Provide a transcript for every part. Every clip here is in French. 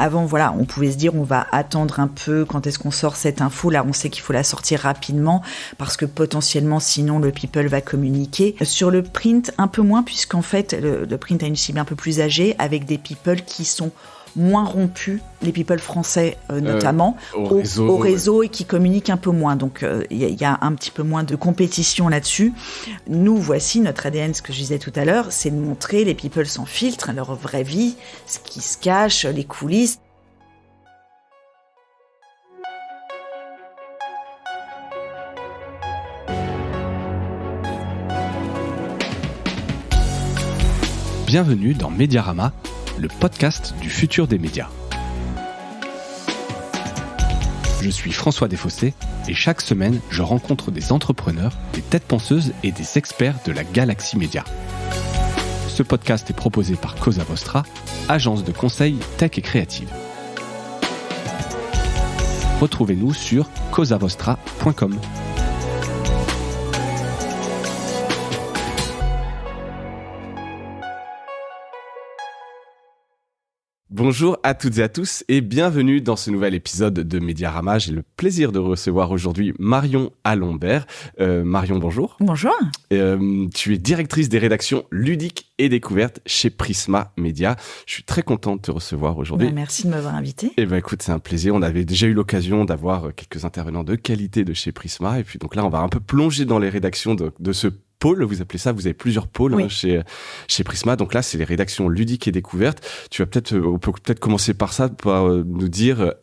Avant, voilà, on pouvait se dire on va attendre un peu quand est-ce qu'on sort cette info. Là, on sait qu'il faut la sortir rapidement parce que potentiellement, sinon, le people va communiquer. Sur le print, un peu moins, puisqu'en fait, le print a une cible un peu plus âgée avec des people qui sont moins rompus, les people français notamment, au réseau et qui communiquent un peu moins. Donc, il y a un petit peu moins de compétition là-dessus. Nous, voici notre ADN, ce que je disais tout à l'heure, c'est de montrer les people sans filtre, leur vraie vie, ce qui se cache, les coulisses. Bienvenue dans Mediarama, le podcast du futur des médias. Je suis François Desfossés et chaque semaine, je rencontre des entrepreneurs, des têtes penseuses et des experts de la galaxie média. Ce podcast est proposé par Cosa Vostra, agence de conseil tech et créative. Retrouvez-nous sur cosavostra.com. Bonjour à toutes et à tous et bienvenue dans ce nouvel épisode de Mediarama. J'ai le plaisir de recevoir aujourd'hui Marion Alombert. Marion, bonjour. Bonjour. Tu es directrice des rédactions ludiques et découvertes chez Prisma Media. Je suis très content de te recevoir aujourd'hui. Merci de m'avoir invité. Écoute, c'est un plaisir. On avait déjà eu l'occasion d'avoir quelques intervenants de qualité de chez Prisma. Et puis donc là, on va un peu plonger dans les rédactions de ce pôle, vous appelez ça, vous avez plusieurs pôles oui. chez Prisma. Donc là, c'est les rédactions ludiques et découvertes. On peut peut-être commencer par ça, par nous dire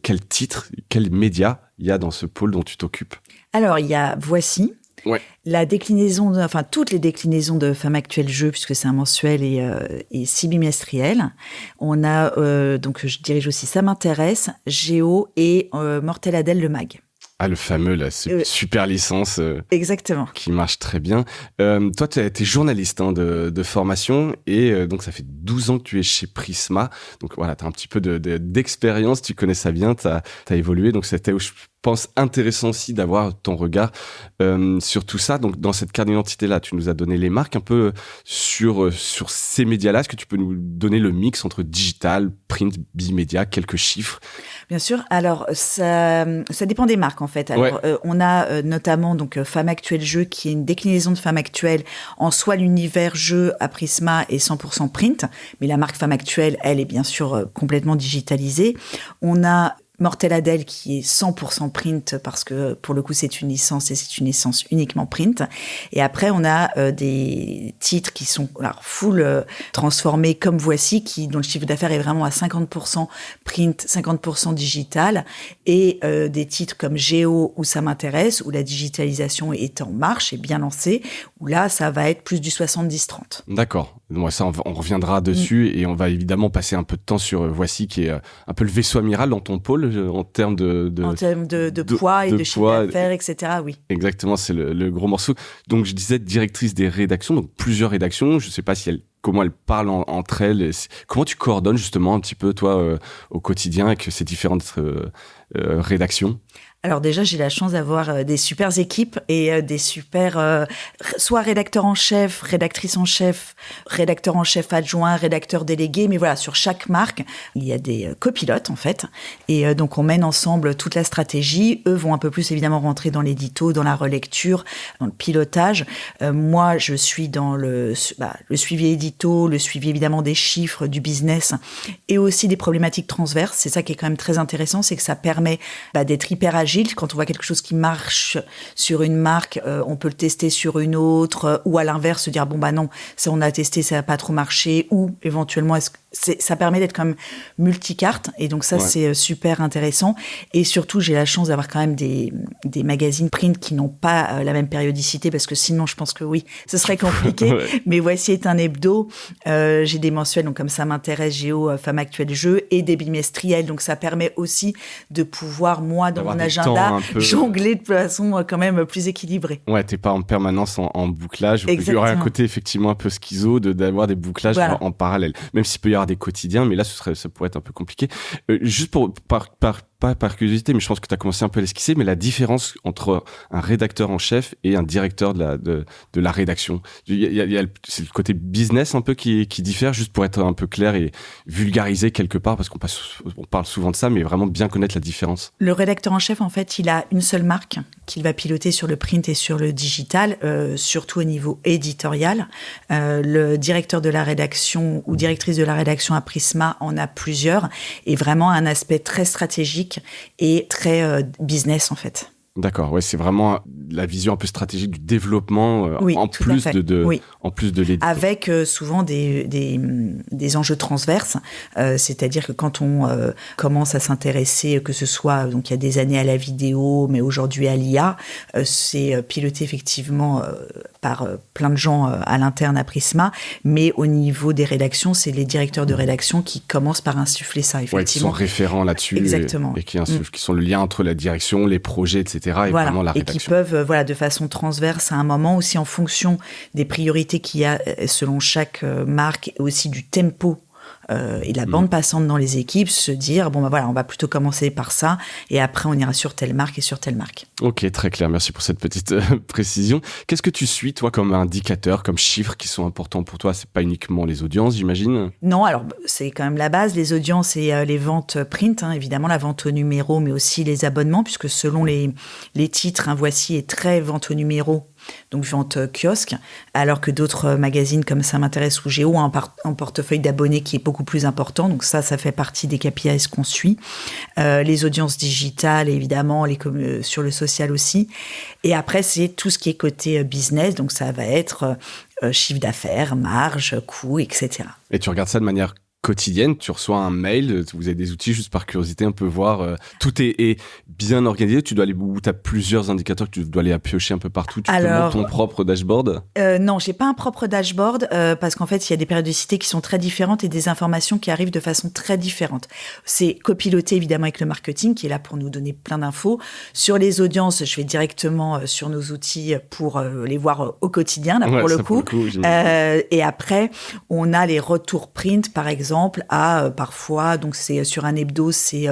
quel titre, quel média il y a dans ce pôle dont tu t'occupes. Alors, il y a Voici. Ouais. La déclinaison, toutes les déclinaisons de Femmes Actuelles Jeux, puisque c'est un mensuel et 6 bimestriels. On a, donc je dirige aussi Ça m'intéresse, Géo et Mortel Adèle le Mag. Ah, le fameux, là, super licence. Exactement. Qui marche très bien. Toi, tu es journaliste de formation et donc ça fait 12 ans que tu es chez Prisma. Donc voilà, tu as un petit peu d'expérience, tu connais ça bien, tu as évolué. Donc c'était, je pense, intéressant aussi d'avoir ton regard sur tout ça. Donc dans cette carte d'identité-là, tu nous as donné les marques un peu sur ces médias-là. Est-ce que tu peux nous donner le mix entre digital, print, bimédia, quelques chiffres? Bien sûr. Alors, ça dépend des marques, en fait. Alors, on a notamment donc Femmes Actuelles Jeux, qui est une déclinaison de Femmes Actuelles. En soi, l'univers jeu à Prisma est 100% print, mais la marque Femmes Actuelles, elle est bien sûr complètement digitalisée. On a Mortel Adèle qui est 100% print parce que pour le coup c'est une licence et c'est une licence uniquement print. Et après on a des titres qui sont full transformés comme Voici, dont le chiffre d'affaires est vraiment à 50% print, 50% digital, et des titres comme Géo ou Ça m'intéresse, où la digitalisation est en marche et bien lancée, où là ça va être plus du 70-30. D'accord. Moi, ça, on reviendra dessus et on va évidemment passer un peu de temps sur Voici, qui est un peu le vaisseau amiral dans ton pôle en termes de poids et de chiffre d'affaires, etc. Oui. Exactement, c'est le gros morceau. Donc, je disais directrice des rédactions, donc plusieurs rédactions. Je ne sais pas comment elles parlent entre elles. Comment tu coordonnes justement un petit peu, toi, au quotidien avec ces différentes rédactions? Alors déjà, j'ai la chance d'avoir des super équipes et des super soit rédacteurs en chef, rédactrices en chef, rédacteurs en chef adjoints, rédacteurs délégués. Mais voilà, sur chaque marque, il y a des copilotes en fait. Et donc, on mène ensemble toute la stratégie. Eux vont un peu plus évidemment rentrer dans l'édito, dans la relecture, dans le pilotage. Moi, je suis dans le suivi édito, le suivi évidemment des chiffres, du business et aussi des problématiques transverses. C'est ça qui est quand même très intéressant, c'est que ça permet d'être hyper agile. Quand on voit quelque chose qui marche sur une marque, on peut le tester sur une autre, ou à l'inverse, se dire non, ça on a testé, ça n'a pas trop marché, ou éventuellement, ça permet d'être quand même multicarte, et donc ça c'est super intéressant. Et surtout, j'ai la chance d'avoir quand même des magazines print qui n'ont pas la même périodicité, parce que sinon, je pense que oui, ce serait compliqué. Mais Voici est un hebdo. J'ai des mensuels, donc comme Ça m'intéresse, Géo, Femmes Actuelles Jeux, et des bimestriels, donc ça permet aussi de pouvoir, moi, dans mon agenda, jongler de façon quand même plus équilibrée. Ouais, t'es pas en permanence en bouclage. Exactement. Il y aurait un côté effectivement un peu schizo d'avoir des bouclages en parallèle. Même s'il peut y avoir des quotidiens, mais là ça pourrait être un peu compliqué. Juste par pas par curiosité, mais je pense que tu as commencé un peu à l'esquisser, mais la différence entre un rédacteur en chef et un directeur de la rédaction. C'est le côté business un peu qui diffère, juste pour être un peu clair et vulgariser quelque part, parce qu'on parle souvent de ça, mais vraiment bien connaître la différence. Le rédacteur en chef, en fait, il a une seule marque qu'il va piloter sur le print et sur le digital, surtout au niveau éditorial. Le directeur de la rédaction ou directrice de la rédaction à Prisma en a plusieurs, et vraiment un aspect très stratégique et très business, en fait. D'accord, ouais, c'est vraiment la vision un peu stratégique du développement oui, en plus de oui. en plus de l'édito. Avec souvent des enjeux transverses, c'est-à-dire que quand on commence à s'intéresser, que ce soit donc il y a des années à la vidéo, mais aujourd'hui à l'IA, c'est piloté effectivement par plein de gens à l'interne à Prisma, mais au niveau des rédactions, c'est les directeurs de rédaction qui commencent par insuffler ça, effectivement. Ouais, qui sont référents là-dessus. Exactement. Et qui sont le lien entre la direction, les projets, etc. Et voilà. vraiment la Et rédaction. qui peuvent, de façon transverse à un moment, aussi en fonction des priorités qu'il y a selon chaque marque, et aussi du tempo et de la bande passante dans les équipes, se dire, on va plutôt commencer par ça, et après on ira sur telle marque et sur telle marque. Ok, très clair, merci pour cette petite précision. Qu'est-ce que tu suis, toi, comme indicateur, comme chiffres qui sont importants pour toi? C'est pas uniquement les audiences, j'imagine? Non, alors c'est quand même la base, les audiences et les ventes print, évidemment, la vente au numéro, mais aussi les abonnements, puisque selon les titres, Voici est très vente au numéro, donc vente kiosque, alors que d'autres magazines comme Ça m'intéresse ou Géo ont un portefeuille d'abonnés qui est beaucoup plus important, donc ça fait partie des KPIs qu'on suit. Les audiences digitales, évidemment, sur le social aussi. Et après, c'est tout ce qui est côté business, donc ça va être chiffre d'affaires, marge, coûts, etc. Et tu regardes ça de manière quotidienne, tu reçois un mail, vous avez des outils juste par curiosité, un peu voir, tout est bien organisé, tu dois aller où tu as plusieurs indicateurs que tu dois aller à piocher un peu partout, tu peux monter ton propre dashboard? Non, j'ai pas un propre dashboard parce qu'en fait, il y a des périodicités qui sont très différentes et des informations qui arrivent de façon très différente. C'est copiloté évidemment avec le marketing qui est là pour nous donner plein d'infos. Sur les audiences, je vais directement sur nos outils pour les voir au quotidien, là, pour le coup. Et après, on a les retours print, par exemple, parfois, donc c'est sur un hebdo, c'est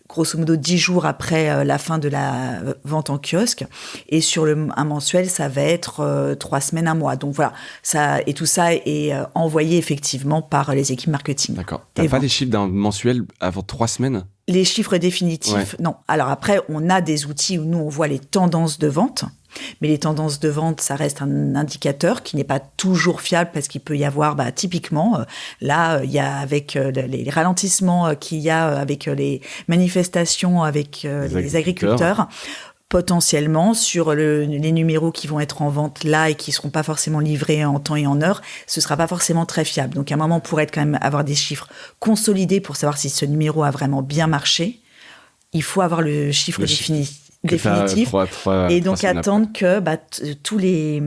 grosso modo 10 jours après la fin de la vente en kiosque. Et sur un mensuel, ça va être 3 semaines, 1 mois. Donc voilà, et tout ça est envoyé effectivement par les équipes marketing. D'accord. T'as pas les chiffres d'un mensuel avant 3 semaines? Les chiffres définitifs, non. Alors après, on a des outils où nous, on voit les tendances de vente. Mais les tendances de vente, ça reste un indicateur qui n'est pas toujours fiable parce qu'il peut y avoir, typiquement, là, il y a avec les ralentissements qu'il y a avec les manifestations avec les agriculteurs, potentiellement sur les numéros qui vont être en vente là et qui seront pas forcément livrés en temps et en heure, ce sera pas forcément très fiable. Donc à un moment, pour quand même avoir des chiffres consolidés pour savoir si ce numéro a vraiment bien marché, il faut avoir le chiffre définitif. Et donc attendre que tous les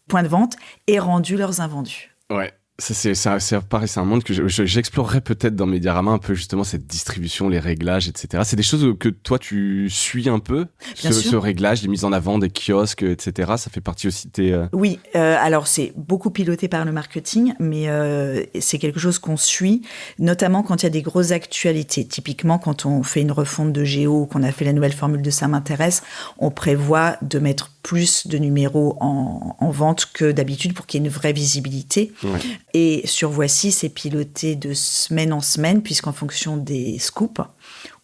points de vente aient rendu leurs invendus. Ouais. C'est pareil, c'est un monde que j'explorerais peut-être dans Mediarama, un peu justement cette distribution, les réglages, etc. C'est des choses que toi tu suis un peu, ce réglage, les mises en avant des kiosques, etc. Ça fait partie aussi de tes... Oui, alors c'est beaucoup piloté par le marketing, mais c'est quelque chose qu'on suit, notamment quand il y a des grosses actualités. Typiquement, quand on fait une refonte de Géo, qu'on a fait la nouvelle formule de Ça m'intéresse, on prévoit de mettre plus de numéros en vente que d'habitude pour qu'il y ait une vraie visibilité. Ouais. Et sur Voici, c'est piloté de semaine en semaine, puisqu'en fonction des scoops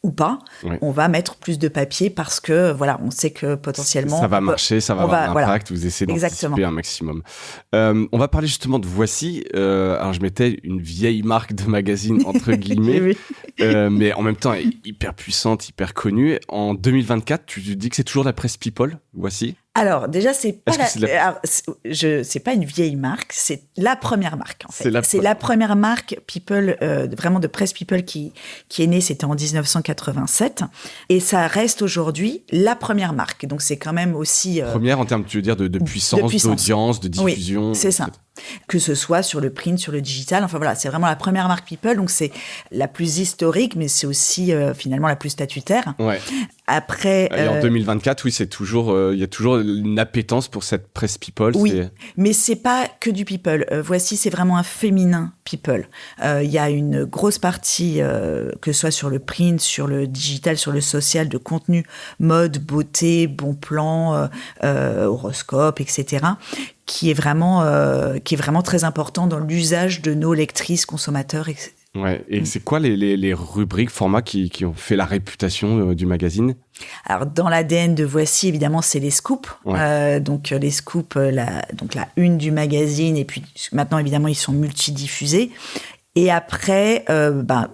ou pas, on va mettre plus de papier parce que, on sait que potentiellement... Ça va marcher, ça va avoir un impact, vous essayez d'anticiper un maximum. On va parler justement de Voici. Alors, je mettais une vieille marque de magazine, entre guillemets, mais en même temps, hyper puissante, hyper connue. En 2024, tu dis que c'est toujours la presse People, Voici? Alors, déjà, c'est pas une vieille marque, c'est la première marque, en fait. C'est la première marque People, vraiment de presse People qui est née, c'était en 1987. Et ça reste aujourd'hui la première marque. Donc, c'est quand même aussi... Première en termes, tu veux dire, de puissance, d'audience, de diffusion. Oui, c'est ça. Que ce soit sur le print, sur le digital. Enfin, voilà, c'est vraiment la première marque People. Donc, c'est la plus historique, mais c'est aussi, finalement, la plus statutaire. Ouais. Après... Et en 2024, oui, c'est toujours... Il y a toujours une appétence pour cette presse people. Oui, mais c'est pas que du people. Voici, c'est vraiment un féminin people. Il y a une grosse partie, que ce soit sur le print, sur le digital, sur le social, de contenu mode, beauté, bon plan, horoscope, etc., qui est vraiment très important dans l'usage de nos lectrices, consommateurs, etc. Ouais. Et c'est quoi les rubriques, formats qui ont fait la réputation du magazine? Alors, dans l'ADN de Voici, évidemment, c'est les scoops. Ouais. Donc, les scoops, la une du magazine, et puis maintenant, évidemment, ils sont multidiffusés. Et après,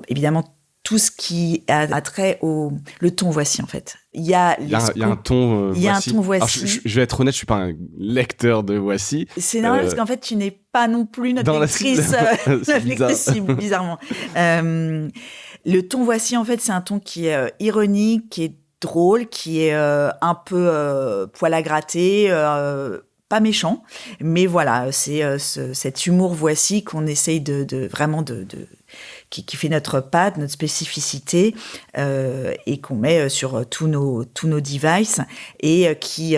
évidemment, tout ce qui a trait le ton Voici, en fait. Il y a un ton il y a Voici. un ton Voici. Alors, je vais être honnête, je suis pas un lecteur de Voici. C'est normal parce qu'en fait, tu n'es pas non plus notre lectrice. Bizarrement. Le ton Voici, en fait, c'est un ton qui est ironique, qui est drôle, qui est un peu poil à gratter, pas méchant. Mais voilà, c'est cet humour Voici qu'on essaye de vraiment qui fait notre patte, notre spécificité, et qu'on met sur tous nos devices, et qui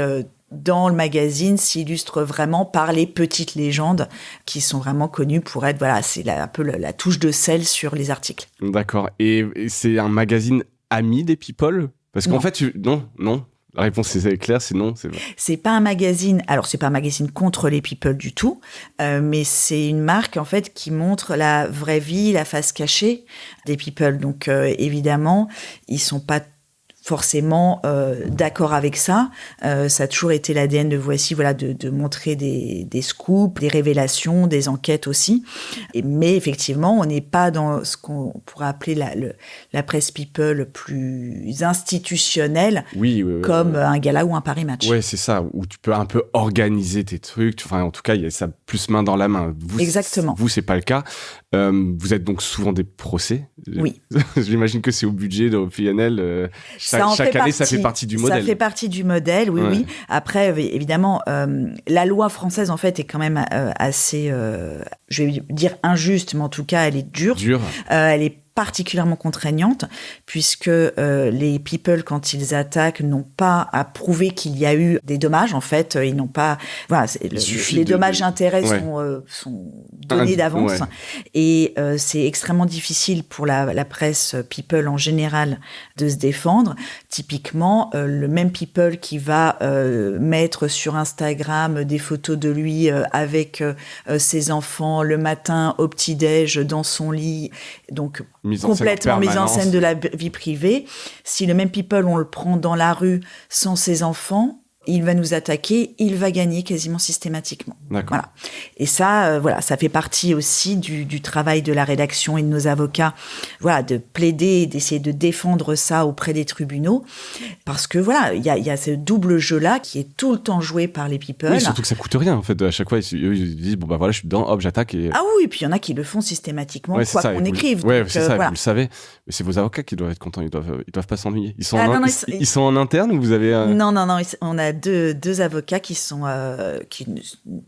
dans le magazine s'illustre vraiment par les petites légendes qui sont vraiment connues pour être, voilà, c'est un peu la touche de sel sur les articles. D'accord. Et c'est un magazine ami des people? Parce qu'en fait, non. La réponse est claire, c'est non. C'est pas un magazine. Alors, c'est pas un magazine contre les people du tout, mais c'est une marque en fait qui montre la vraie vie, la face cachée des people. Donc, évidemment, ils sont pas forcément d'accord avec ça. Ça a toujours été l'ADN de Voici, voilà, de montrer des scoops, des révélations, des enquêtes aussi. Mais effectivement, on n'est pas dans ce qu'on pourrait appeler la presse people plus institutionnelle, comme un gala ou un Paris Match. Ouais, c'est ça, où tu peux un peu organiser tes trucs. Enfin, en tout cas, il y a ça plus main dans la main. Exactement. Vous, c'est pas le cas. Vous êtes donc souvent des procès. Oui. J'imagine que c'est au budget, au PNL. Chaque année, ça fait partie du modèle. Ça fait partie du modèle, oui. Après, évidemment, la loi française, en fait, est quand même assez, je vais dire injuste, mais en tout cas, elle est dure. Elle est particulièrement contraignante, puisque les people, quand ils attaquent, n'ont pas à prouver qu'il y a eu des dommages. En fait, ils n'ont pas... Voilà, les dommages-intérêts sont donnés d'avance. Ouais. Et c'est extrêmement difficile pour la presse people en général de se défendre. Typiquement, le même people qui va mettre sur Instagram des photos de lui avec ses enfants le matin au petit-déj dans son lit, donc complètement mise en scène de la vie privée. Si le même people, on le prend dans la rue sans ses enfants, il va nous attaquer, il va gagner quasiment systématiquement. D'accord. Voilà. Et ça, ça fait partie aussi du travail de la rédaction et de nos avocats, voilà, de plaider, d'essayer de défendre ça auprès des tribunaux, parce que voilà, il y a ce double jeu-là qui est tout le temps joué par les people. Oui, surtout que ça coûte rien, en fait. À chaque fois, ils disent, bon, bah voilà, je suis dedans, hop, j'attaque. Ah oui, et puis il y en a qui le font systématiquement, quoi qu'on écrive. Ouais, c'est ça, vous le savez. Mais c'est vos avocats qui doivent être contents, ils doivent pas s'ennuyer. Ils sont en interne ou vous avez... Non, on a deux avocats qui sont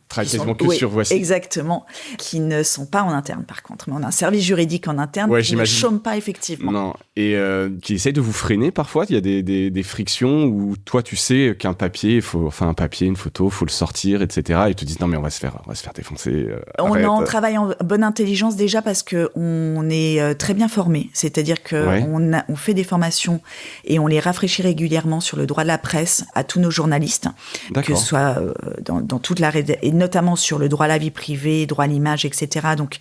travaillent quasiment que sur Voici. Exactement, qui ne sont pas en interne par contre, mais on a un service juridique en interne qui ne chôme pas effectivement. Non, et qui essaye de vous freiner parfois. Il y a des frictions où toi tu sais qu'un papier, un papier, une photo, faut le sortir, etc. Et ils te disent non mais on va se faire défoncer. On travaille en bonne intelligence déjà parce que on est très bien formé, c'est-à-dire que on fait des formations et on les rafraîchit régulièrement sur le droit de la presse à tous nos journalistes. Que ce soit dans toute la et notamment sur le droit à la vie privée, droit à l'image, etc. Donc,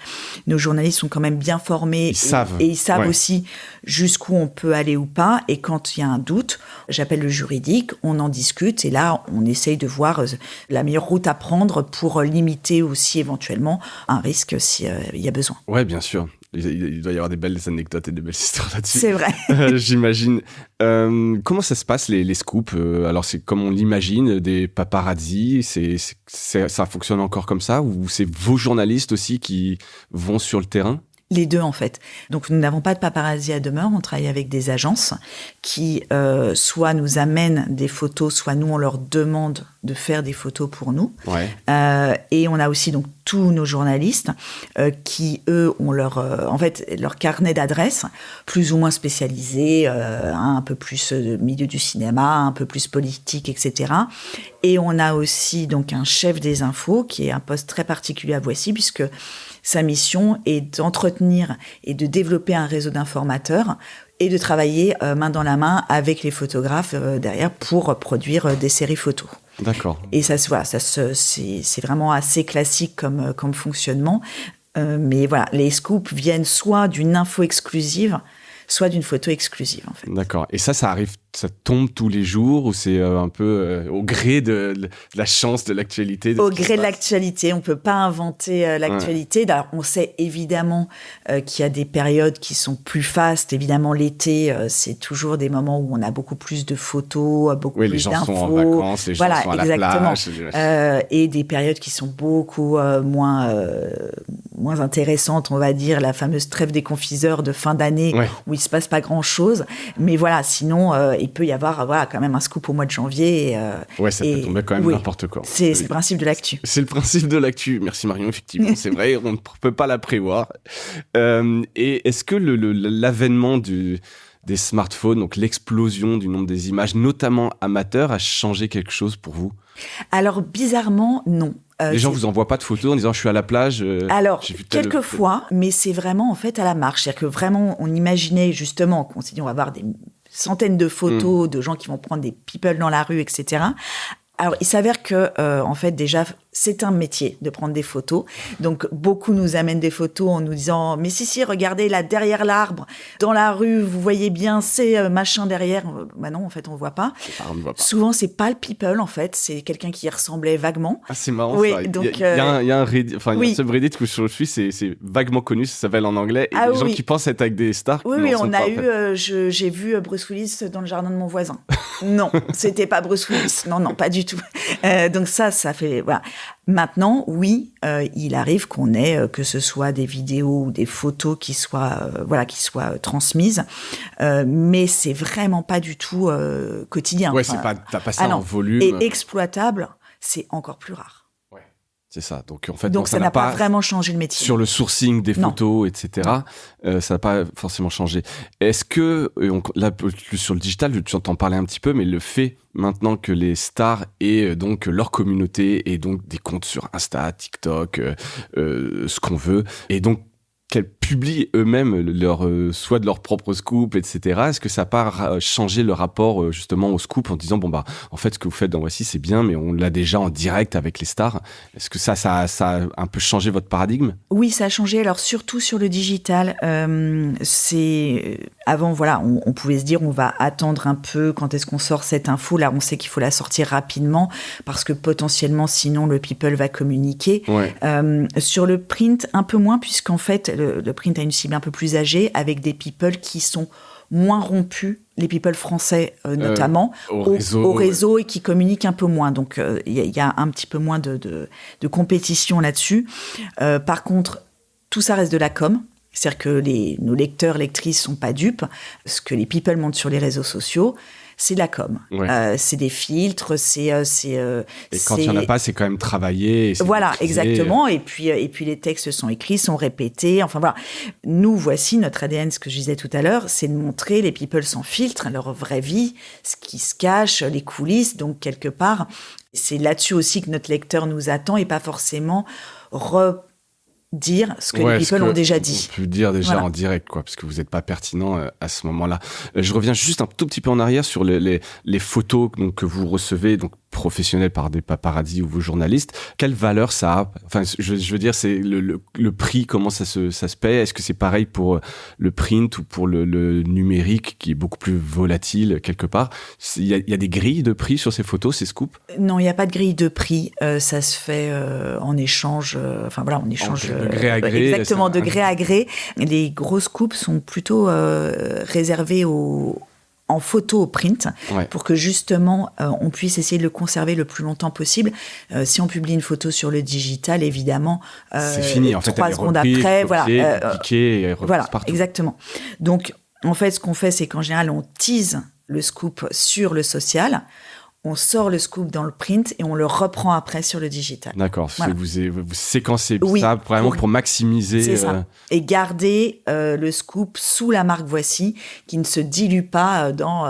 nos journalistes sont quand même bien formés. Et ils savent aussi jusqu'où on peut aller ou pas. Et quand il y a un doute, j'appelle le juridique, on en discute. Et là, on essaye de voir la meilleure route à prendre pour limiter aussi éventuellement un risque s'il y a besoin. Ouais, bien sûr. Il doit y avoir des belles anecdotes et des belles histoires là-dessus. C'est vrai. J'imagine. Comment ça se passe, les scoops? Alors, c'est comme on l'imagine, des paparazzi, ça fonctionne encore comme ça? Ou c'est vos journalistes aussi qui vont sur le terrain? Les deux, en fait. Donc, nous n'avons pas de paparazzi à demeure. On travaille avec des agences qui, soit nous amènent des photos, soit nous, on leur demande de faire des photos pour nous. Ouais. Et on a aussi donc tous nos journalistes qui, eux, ont en fait, leur carnet d'adresses, plus ou moins spécialisé, un peu plus milieu du cinéma, un peu plus politique, etc. Et on a aussi donc un chef des infos, qui est un poste très particulier à Voici, puisque sa mission est d'entretenir et de développer un réseau d'informateurs et de travailler main dans la main avec les photographes derrière pour produire des séries photos. D'accord. Et ça, voilà, c'est vraiment assez classique comme fonctionnement. Mais voilà, les scoops viennent soit d'une info exclusive, soit d'une photo exclusive, en fait. D'accord. Et ça arrive, ça tombe tous les jours ou c'est un peu au gré de la chance, de l'actualité Au gré de l'actualité. On ne peut pas inventer l'actualité. Ouais. Alors, on sait évidemment qu'il y a des périodes qui sont plus fastes. Évidemment, l'été, c'est toujours des moments où on a beaucoup plus de photos, beaucoup plus d'infos. Les gens sont en vacances, les gens sont à la plage. Et des périodes qui sont beaucoup moins intéressantes, on va dire. La fameuse trêve des confiseurs de fin d'année où il ne se passe pas grand-chose. Mais voilà, sinon... il peut y avoir quand même un scoop au mois de janvier. Ça peut tomber quand même n'importe quoi. C'est le principe de l'actu. C'est le principe de l'actu. Merci Marion, effectivement, c'est vrai, on ne peut pas la prévoir. Et est-ce que l'avènement des smartphones, donc l'explosion du nombre des images, notamment amateurs, a changé quelque chose pour vous ? Alors, bizarrement, non. Les gens vous envoient pas de photos en disant je suis à la plage. Alors, quelquefois, mais c'est vraiment en fait à la marche. C'est-à-dire que vraiment, on imaginait justement qu'on s'est dit on va avoir des centaines de photos de gens qui vont prendre des people dans la rue, etc. Alors, il s'avère que, en fait, déjà, c'est un métier de prendre des photos. Donc, beaucoup nous amènent des photos en nous disant « Mais si, regardez, là, derrière l'arbre, dans la rue, vous voyez bien, c'est machin derrière. » Bah non, en fait, on ne voit pas. On ne voit pas. Souvent, c'est pas le people, en fait. C'est quelqu'un qui y ressemblait vaguement. Ah, c'est marrant, oui, ça. Donc, il y a un subreddit que je suis, c'est vaguement connu, ça s'appelle en anglais. Et les gens qui pensent être avec des stars. Oui, on a eu... j'ai vu Bruce Willis dans le jardin de mon voisin. Non, c'était pas Bruce Willis. Non, pas du tout. Donc ça fait... Voilà. Maintenant, oui, il arrive qu'on ait, que ce soit des vidéos ou des photos qui soient transmises, mais c'est vraiment pas du tout quotidien. Ouais, t'as pas ça en volume. Et exploitable, c'est encore plus rare. C'est ça. Donc, en fait, donc ça n'a pas vraiment changé le métier. Sur le sourcing des photos, etc., ça n'a pas forcément changé. Est-ce que, là, sur le digital, tu entends parler un petit peu, mais le fait maintenant que les stars aient donc leur communauté et donc des comptes sur Insta, TikTok, ce qu'on veut, et donc qu'elles publient eux-mêmes soit de leur propre scoop, etc. Est-ce que ça n'a pas changé le rapport justement au scoop en disant en fait ce que vous faites dans Voici c'est bien, mais on l'a déjà en direct avec les stars. Est-ce que ça a un peu changé votre paradigme ? Oui, ça a changé. Alors surtout sur le digital, avant on pouvait se dire on va attendre un peu quand est-ce qu'on sort cette info. Là, on sait qu'il faut la sortir rapidement parce que potentiellement sinon le people va communiquer. Ouais. Sur le print, un peu moins puisqu'en fait le print a une cible un peu plus âgée, avec des people qui sont moins rompus, les people français notamment, au réseau et qui communiquent un peu moins. Donc, il y a un petit peu moins de compétition là-dessus. Par contre, tout ça reste de la com. C'est-à-dire que nos lecteurs, lectrices sont pas dupes. Ce que les people montrent sur les réseaux sociaux, c'est de la com. Ouais. C'est des filtres, et quand il n'y en a pas, c'est quand même travaillé. Voilà, exactement. Et puis les textes sont écrits, sont répétés. Enfin voilà. Nous, Voici notre ADN, ce que je disais tout à l'heure, c'est de montrer les people sans filtre, leur vraie vie, ce qui se cache, les coulisses. Donc quelque part, c'est là-dessus aussi que notre lecteur nous attend et pas forcément dire ce que les people ont déjà dit. On peut dire déjà en direct, quoi, parce que vous n'êtes pas pertinent à ce moment-là. Je reviens juste un tout petit peu en arrière sur les photos donc, que vous recevez, donc professionnelles par des paparazzi ou vos journalistes. Quelle valeur ça a ? Enfin, je veux dire, c'est le prix, comment ça se paye ? Est-ce que c'est pareil pour le print ou pour le numérique qui est beaucoup plus volatile quelque part ? Il y a des grilles de prix sur ces photos, ces scoops ? Non, il n'y a pas de grille de prix. Ça se fait en échange. On échange de gré à gré. Exactement, de gré à gré. Les grosses scoops sont plutôt réservées aux en photo au print, Ouais. pour que justement on puisse essayer de le conserver le plus longtemps possible. Si on publie une photo sur le digital, évidemment, C'est fini. En fait, 3 elle est secondes reprise, après, copiée, voilà, dupliquée et reprise voilà, partout. exactement. Donc, en fait, ce qu'on fait, c'est qu'en général, on tease le scoop sur le social, on sort le scoop dans le print et on le reprend après sur le digital. D'accord. Voilà. Vous séquencez Oui, ça vraiment pour maximiser. C'est ça. Et garder le scoop sous la marque Voici, qui ne se dilue pas dans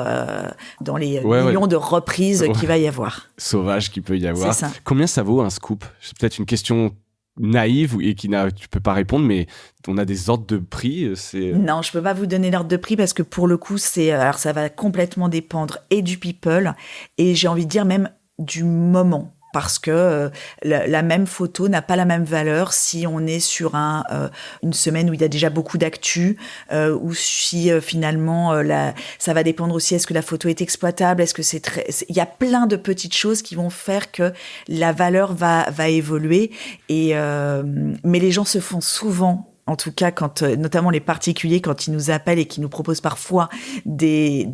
les millions de reprises qu'il va y avoir. Sauvage qu'il peut y avoir. C'est ça. Combien ça vaut un scoop? C'est peut-être une question naïve et tu peux pas répondre, mais on a des ordres de prix. Non, je peux pas vous donner l'ordre de prix parce que pour le coup, alors ça va complètement dépendre et du people et j'ai envie de dire même du moment. Parce que la même photo n'a pas la même valeur si on est sur une semaine où il y a déjà beaucoup d'actu, ou si finalement ça va dépendre aussi, est-ce que la photo est exploitable, est-ce que il y a plein de petites choses qui vont faire que la valeur va évoluer. Mais les gens se font souvent, en tout cas, notamment les particuliers, quand ils nous appellent et qu'ils nous proposent parfois des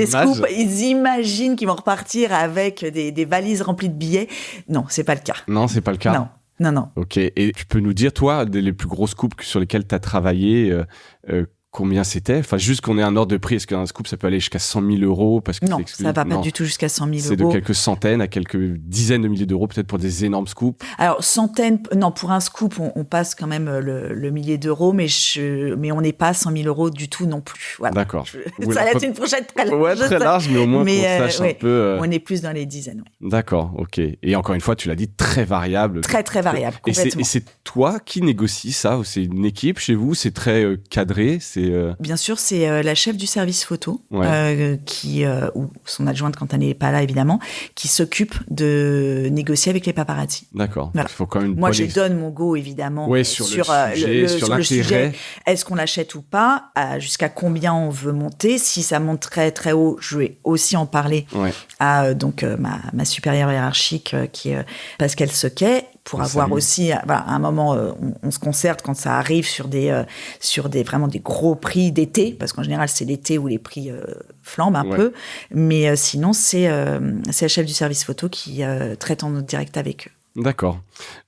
scoops, ils imaginent qu'ils vont repartir avec des valises remplies de billets. Non, c'est pas le cas. Non, c'est pas le cas. Non. Ok. Et tu peux nous dire, toi, les plus gros scoops sur lesquels tu as travaillé, combien c'était? Enfin, juste qu'on ait un ordre de prix. Est-ce qu'un scoop, ça peut aller jusqu'à 100 000 euros parce que non, ça va pas du tout jusqu'à 100 000 euros. C'est de quelques centaines à quelques dizaines de milliers d'euros, peut-être pour des énormes scoops. Alors, pour un scoop, on passe quand même le millier d'euros, mais on n'est pas à 100 000 euros du tout non plus. Voilà. D'accord. Ça va être une fourchette très large. Ouais, très large, mais au moins qu'on sache un peu. On est plus dans les dizaines. Oui. D'accord, ok. Et encore une fois, tu l'as dit, très variable. Très, très variable, complètement. Et c'est toi qui négocie ça, ou c'est une équipe chez vous? C'est très cadré? Bien sûr, c'est la chef du service photo, ouais. Ou son adjointe quand elle n'est pas là, évidemment, qui s'occupe de négocier avec les paparazzi. D'accord. Voilà. Il faut quand même moi, je donne mon go, évidemment, sur le sujet. Est-ce qu'on l'achète ou pas? Jusqu'à combien on veut monter? Si ça monte très, très haut, je vais aussi en parler à ma supérieure hiérarchique, qui est Pascal Sequet, pour avoir aussi, à un moment, on se concerte quand ça arrive sur vraiment des gros prix d'été, parce qu'en général, c'est l'été où les prix flambent un peu. Mais sinon, c'est la chef du service photo qui traite en direct avec eux. D'accord.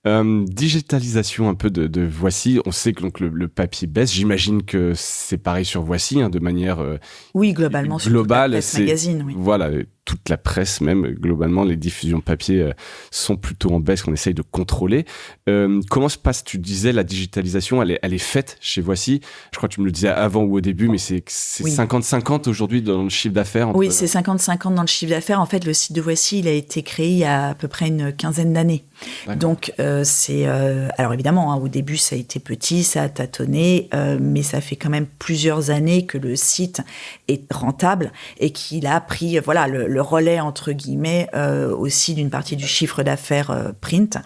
Digitalisation un peu de Voici. On sait que donc, le papier baisse. J'imagine que c'est pareil sur Voici, de manière oui, globalement, sur toute la presse magazine. Oui. Voilà, toute la presse même, globalement, les diffusions papier sont plutôt en baisse qu'on essaye de contrôler. Comment se passe, tu disais, la digitalisation, elle est faite chez Voici? Je crois que tu me le disais avant ou au début, mais c'est 50-50 aujourd'hui dans le chiffre d'affaires. Oui, c'est 50-50 dans le chiffre d'affaires. En fait, le site de Voici, il a été créé il y a à peu près une quinzaine d'années. D'accord. Donc, alors évidemment, au début, ça a été petit, ça a tâtonné, mais ça fait quand même plusieurs années que le site est rentable et qu'il a pris, le relais, entre guillemets, aussi d'une partie du chiffre d'affaires print.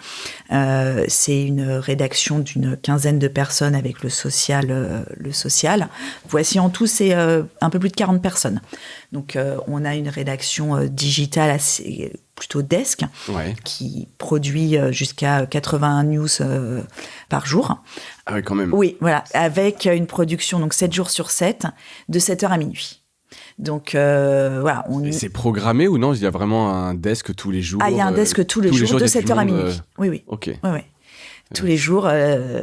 C'est une rédaction d'une quinzaine de personnes avec le social. Voici en tout, c'est un peu plus de 40 personnes. Donc, on a une rédaction digitale assez plutôt desk, qui produit jusqu'à 81 news par jour. Ah oui, quand même. Oui, voilà, avec une production donc 7 jours sur 7, de 7h à minuit. Donc, Et c'est programmé ou non? Il y a vraiment un desk tous les jours? Il y a un desk tous les jours de 7h à minuit. Oui. Ok. Oui. Tous les jours,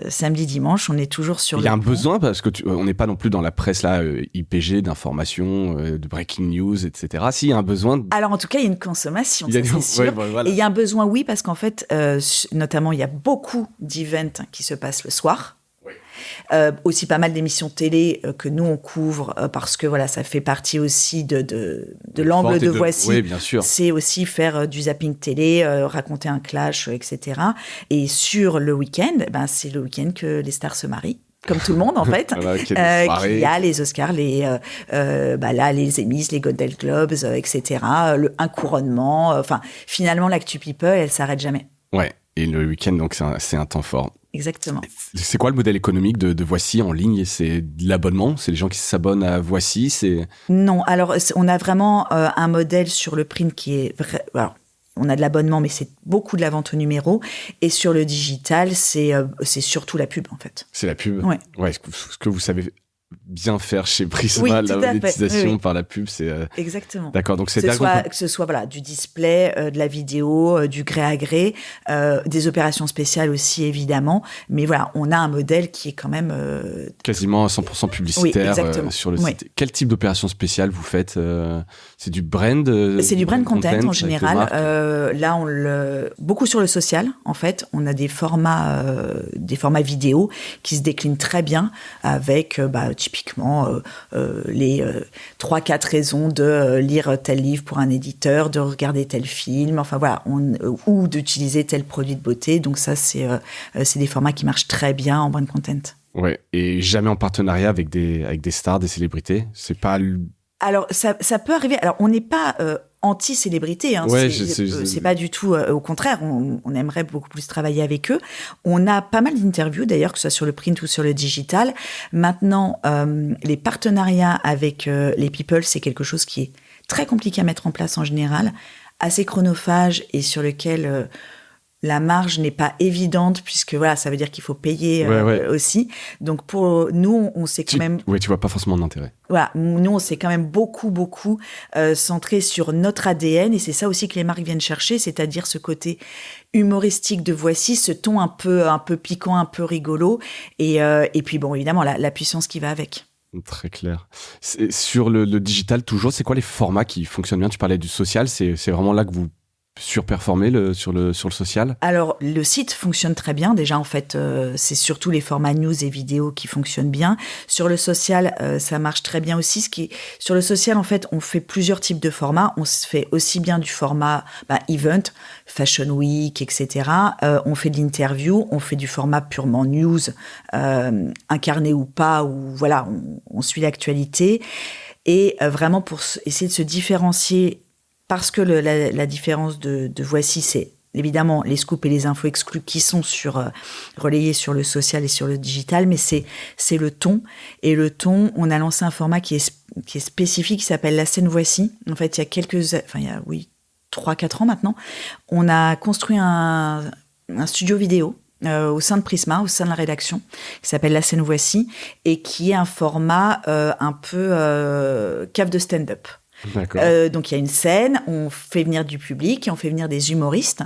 samedi, dimanche, on est toujours sur. Il y a un besoin parce que on n'est pas non plus dans la presse là, IPG, d'information, de breaking news, etc. S'il y a un besoin. Alors en tout cas, il y a une consommation, ça c'est sûr. Et il y a un besoin, oui, parce qu'en fait, notamment, il y a beaucoup d'events qui se passent le soir. Aussi pas mal d'émissions télé que nous on couvre parce que ça fait partie aussi de l'angle de Voici. Oui, bien sûr. C'est aussi faire du zapping télé, raconter un clash, etc. Et sur le week-end, c'est le week-end que les stars se marient. Comme tout le monde, en fait. Qu'il y a les Oscars, les Emmys, les Golden Globes, etc. Un couronnement. Finalement, l'actu people, elle s'arrête jamais. Ouais. Et le week-end, donc, c'est un temps fort. Exactement. C'est quoi le modèle économique de Voici en ligne? C'est de l'abonnement? C'est les gens qui s'abonnent à Voici? Non, alors on a vraiment un modèle sur le print qui est vrai. Alors, on a de l'abonnement, mais c'est beaucoup de la vente au numéro. Et sur le digital, c'est surtout la pub, en fait. C'est la pub? Ouais. Ce que vous savez bien faire chez Prisma, Oui, la tout à fait. monétisation Oui. par la pub, c'est... Exactement. D'accord, donc c'est Que ce soit voilà, du display, de la vidéo, du gré à gré, des opérations spéciales aussi évidemment. Mais voilà, on a un modèle qui est quand même quasiment 100% publicitaire exactement. sur le Oui. site. Quel type d'opération spéciale vous faites C'est du brand C'est du brand content en avec les général. marques Là, beaucoup sur le social. En fait, on a des formats vidéo qui se déclinent très bien avec typiquement les 3-4 raisons de lire tel livre pour un éditeur, de regarder tel film, enfin voilà, ou d'utiliser tel produit de beauté. Donc ça, c'est des formats qui marchent très bien en brand content. Ouais, et jamais en partenariat avec des stars, des célébrités. C'est pas... Alors, ça peut arriver. Alors, on n'est pas anti-célébrité. Hein. Ouais, c'est pas du tout... au contraire, on aimerait beaucoup plus travailler avec eux. On a pas mal d'interviews, d'ailleurs, que ce soit sur le print ou sur le digital. Maintenant, les partenariats avec les people, c'est quelque chose qui est très compliqué à mettre en place en général, assez chronophage et sur lequel... la marge n'est pas évidente puisque voilà, ça veut dire qu'il faut payer aussi. Donc pour nous, on s'est quand même... Ouais, tu vois pas forcément d'intérêt. Voilà, nous, on s'est quand même beaucoup centré sur notre ADN et c'est ça aussi que les marques viennent chercher, c'est-à-dire ce côté humoristique de Voici, ce ton un peu piquant, un peu rigolo et puis bon, évidemment, la puissance qui va avec. Très clair. Sur le digital, toujours, c'est quoi les formats qui fonctionnent bien ? Tu parlais du social, c'est vraiment là que vous surperformer sur le social? Alors, le site fonctionne très bien. Déjà, en fait, c'est surtout les formats news et vidéos qui fonctionnent bien. Sur le social, ça marche très bien aussi. Sur le social, en fait, on fait plusieurs types de formats. On se fait aussi bien du format event, Fashion Week, etc. On fait de l'interview, on fait du format purement news, incarné ou pas, où voilà, on suit l'actualité. Et vraiment pour essayer de se différencier. Parce que la différence de Voici, c'est évidemment les scoops et les infos exclus qui sont relayés sur le social et sur le digital, mais c'est le ton. Et le ton, on a lancé un format qui est spécifique, qui s'appelle La Scène Voici. En fait, il y a 3-4 ans maintenant, on a construit un studio vidéo au sein de Prisma, au sein de la rédaction, qui s'appelle La Scène Voici, et qui est un format un peu cave de stand-up. Donc il y a une scène, on fait venir du public et on fait venir des humoristes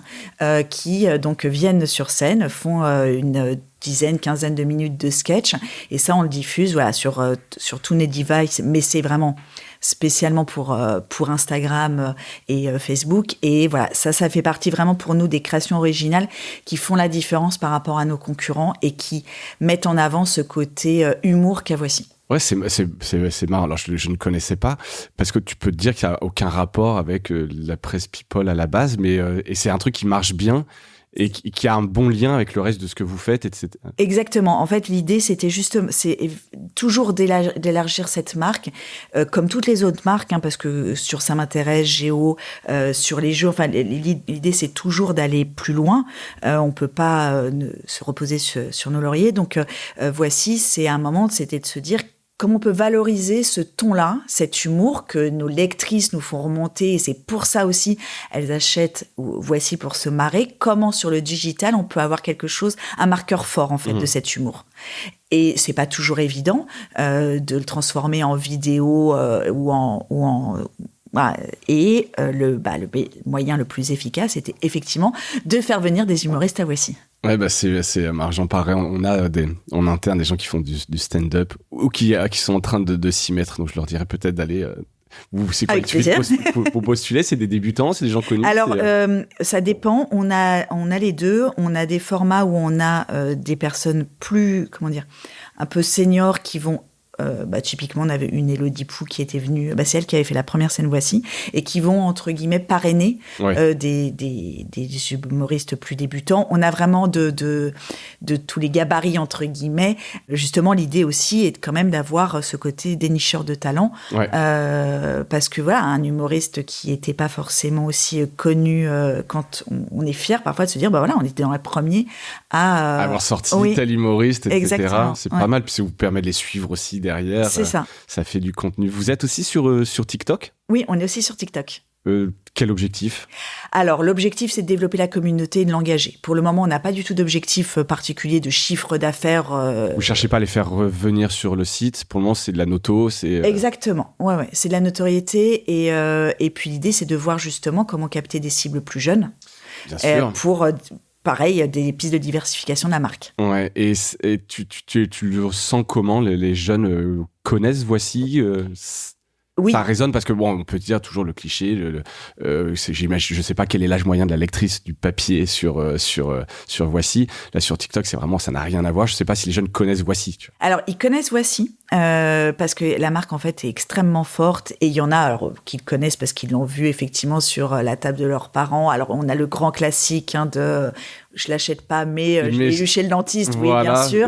qui donc viennent sur scène, font une quinzaine de minutes de sketch et ça on le diffuse sur tous les devices, mais c'est vraiment spécialement pour Instagram et Facebook et voilà, ça fait partie vraiment pour nous des créations originales qui font la différence par rapport à nos concurrents et qui mettent en avant ce côté humour qu'a Voici. Ouais, c'est marrant. Alors, je ne connaissais pas parce que tu peux te dire qu'il n'y a aucun rapport avec la presse people à la base, mais et c'est un truc qui marche bien et qui a un bon lien avec le reste de ce que vous faites, etc. Exactement. En fait, l'idée, c'est toujours d'élargir cette marque, comme toutes les autres marques, parce que sur Ça m'intéresse, Géo, sur les jeux, enfin, l'idée, c'est toujours d'aller plus loin. On peut pas se reposer sur nos lauriers. Donc, Voici, c'est un moment, c'était de se dire comment on peut valoriser ce ton-là, cet humour que nos lectrices nous font remonter, et c'est pour ça aussi elles achètent Voici pour se marrer. Comment sur le digital on peut avoir quelque chose, un marqueur fort en fait de cet humour. Et c'est pas toujours évident de le transformer en vidéo et le moyen le plus efficace était effectivement de faire venir des humoristes à Voici. Ouais, c'est marrant. J'en parlerai. On a en interne des gens qui font du stand-up ou qui sont en train de s'y mettre. Donc je leur dirais peut-être d'aller. C'est quoi pour postuler? C'est des débutants, c'est des gens connus? Alors ça dépend. On a les deux. On a des formats où on a des personnes plus, un peu seniors qui vont. Typiquement, on avait une Élodie Pou qui était venue, c'est elle qui avait fait la première scène Voici, et qui vont, entre guillemets, parrainer des humoristes plus débutants. On a vraiment de tous les gabarits, entre guillemets. Justement, l'idée aussi est quand même d'avoir ce côté dénicheur de talent, parce que voilà, un humoriste qui n'était pas forcément aussi connu, quand on est fier parfois de se dire, on était dans les premiers à avoir sorti tel humoriste, etc. Exactement. C'est pas mal, puis ça vous permet de les suivre aussi derrière. C'est ça. Ça fait du contenu. Vous êtes aussi sur TikTok? Oui, on est aussi sur TikTok. quel objectif ? Alors, l'objectif, c'est de développer la communauté et de l'engager. Pour le moment, on n'a pas du tout d'objectif particulier de chiffre d'affaires. Vous cherchez pas à les faire revenir sur le site. Pour le moment, c'est de la noto. Exactement. Ouais. C'est de la notoriété. Et puis, l'idée, c'est de voir justement comment capter des cibles plus jeunes. Bien sûr. Pour, pareil, des pistes de diversification de la marque. Ouais. Et tu le sens comment les jeunes connaissent Voici Oui. Ça résonne parce que on peut dire toujours le cliché. J'imagine, je sais pas quel est l'âge moyen de la lectrice du papier sur Voici. Là sur TikTok, c'est vraiment, ça n'a rien à voir. Je sais pas si les jeunes connaissent Voici. Tu vois. Alors ils connaissent Voici parce que la marque en fait est extrêmement forte et il y en a qui le connaissent parce qu'ils l'ont vu effectivement sur la table de leurs parents. Alors on a le grand classique de je l'achète pas mais je l'ai lu chez le dentiste. Voilà, oui bien sûr.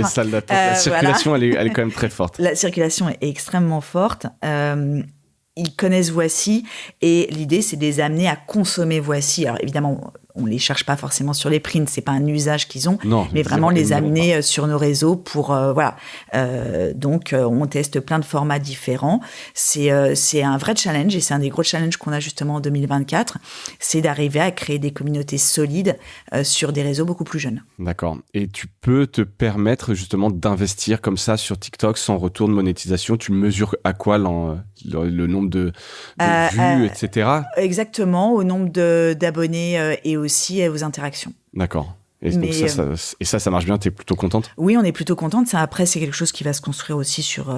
La circulation elle est quand même très forte. La circulation est extrêmement forte. Ils connaissent Voici et l'idée c'est de les amener à consommer Voici. Alors évidemment on les cherche pas forcément sur les prints, c'est pas un usage qu'ils ont, mais vraiment les amener sur nos réseaux pour voilà. Donc on teste plein de formats différents. C'est un vrai challenge et c'est un des gros challenges qu'on a justement en 2024, c'est d'arriver à créer des communautés solides sur des réseaux beaucoup plus jeunes. D'accord. Et tu peux te permettre justement d'investir comme ça sur TikTok sans retour de monétisation. Tu mesures à quoi le nombre de vues, etc. Exactement, au nombre d'abonnés et aussi aux interactions. D'accord. Et donc ça marche bien, t'es plutôt contente ? Oui, on est plutôt contente. Ça, après, c'est quelque chose qui va se construire aussi sur...